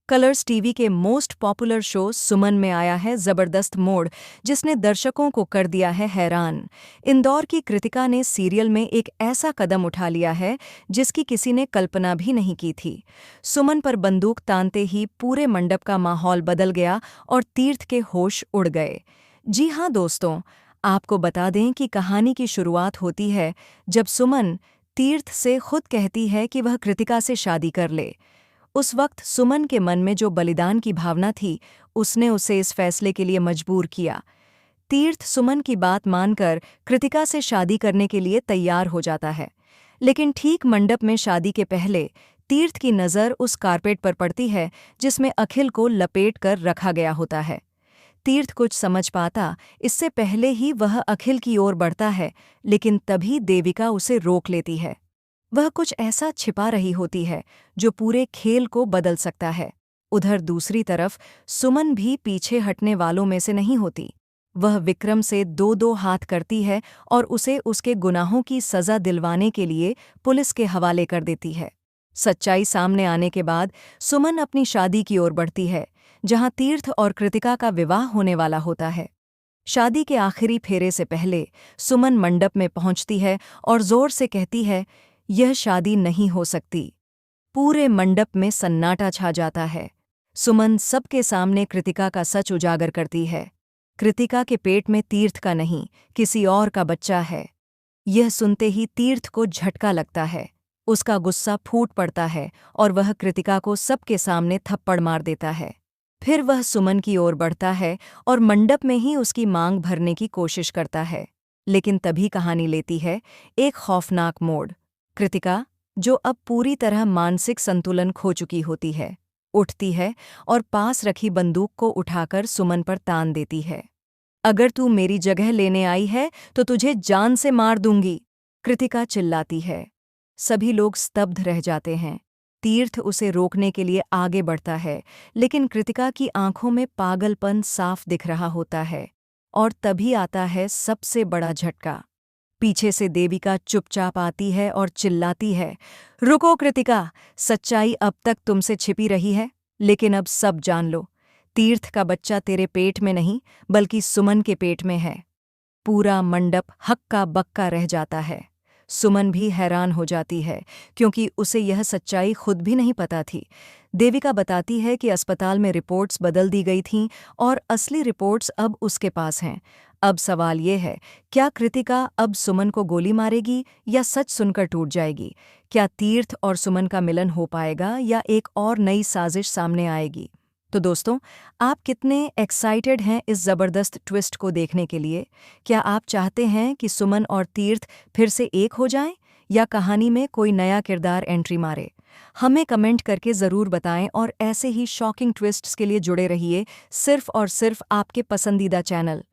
Colors TV के most popular show सुमन में आया है जबरदस्त मोड़, जिसने दर्शकों को कर दिया है हैरान। इंदौर की कृतिका ने सीरियल में एक ऐसा कदम उठा लिया है जिसकी किसी ने कल्पना भी नहीं की थी। सुमन पर बंदूक तानते ही पूरे मंडप का माहौल बदल गया और तीर्थ के होश उड़ गए। जी हाँ दोस्तों, आपको बता दें कि कहानी की शुरुआत होती है जब सुमन तीर्थ से खुद कहती है कि वह कृतिका से शादी कर ले। उस वक्त सुमन के मन में जो बलिदान की भावना थी, उसने उसे इस फैसले के लिए मजबूर किया। तीर्थ सुमन की बात मानकर कृतिका से शादी करने के लिए तैयार हो जाता है। लेकिन ठीक मंडप में शादी के पहले तीर्थ की नज़र उस कारपेट पर पड़ती है जिसमें अखिल को लपेट कर रखा गया होता है। तीर्थ कुछ समझ पाता इससे पहले ही वह अखिल की ओर बढ़ता है, लेकिन तभी देविका उसे रोक लेती है। वह कुछ ऐसा छिपा रही होती है जो पूरे खेल को बदल सकता है। उधर दूसरी तरफ सुमन भी पीछे हटने वालों में से नहीं होती। वह विक्रम से दो दो हाथ करती है और उसे उसके गुनाहों की सज़ा दिलवाने के लिए पुलिस के हवाले कर देती है। सच्चाई सामने आने के बाद सुमन अपनी शादी की ओर बढ़ती है, जहां तीर्थ और कृतिका का विवाह होने वाला होता है। शादी के आखिरी फेरे से पहले सुमन मंडप में पहुंचती है और जोर से कहती है, यह शादी नहीं हो सकती। पूरे मंडप में सन्नाटा छा जाता है। सुमन सबके सामने कृतिका का सच उजागर करती है। कृतिका के पेट में तीर्थ का नहीं, किसी और का बच्चा है। यह सुनते ही तीर्थ को झटका लगता है। उसका गुस्सा फूट पड़ता है और वह कृतिका को सबके सामने थप्पड़ मार देता है। फिर वह सुमन की ओर बढ़ता है और मंडप में ही उसकी मांग भरने की कोशिश करता है। लेकिन तभी कहानी लेती है एक खौफनाक मोड़। कृतिका, जो अब पूरी तरह मानसिक संतुलन खो चुकी होती है, उठती है और पास रखी बंदूक को उठाकर सुमन पर तान देती है। अगर तू मेरी जगह लेने आई है तो तुझे जान से मार दूंगी, कृतिका चिल्लाती है। सभी लोग स्तब्ध रह जाते हैं। तीर्थ उसे रोकने के लिए आगे बढ़ता है, लेकिन कृतिका की आंखों में पागलपन साफ दिख रहा होता है। और तभी आता है सबसे बड़ा झटका। पीछे से देविका चुपचाप आती है और चिल्लाती है, रुको कृतिका, सच्चाई अब तक तुमसे छिपी रही है, लेकिन अब सब जान लो। तीर्थ का बच्चा तेरे पेट में नहीं, बल्कि सुमन के पेट में है। पूरा मंडप हक्का बक्का रह जाता है। सुमन भी हैरान हो जाती है, क्योंकि उसे यह सच्चाई खुद भी नहीं पता थी। देविका बताती है कि अस्पताल में रिपोर्ट्स बदल दी गई थीं और असली रिपोर्ट्स अब उसके पास हैं। अब सवाल ये है, क्या कृतिका अब सुमन को गोली मारेगी या सच सुनकर टूट जाएगी? क्या तीर्थ और सुमन का मिलन हो पाएगा या एक और नई साजिश सामने आएगी? तो दोस्तों, आप कितने एक्साइटेड हैं इस ज़बरदस्त ट्विस्ट को देखने के लिए? क्या आप चाहते हैं कि सुमन और तीर्थ फिर से एक हो जाएं या कहानी में कोई नया किरदार एंट्री मारे? हमें कमेंट करके ज़रूर बताएं और ऐसे ही शॉकिंग ट्विस्ट्स के लिए जुड़े रहिए सिर्फ और सिर्फ आपके पसंदीदा चैनल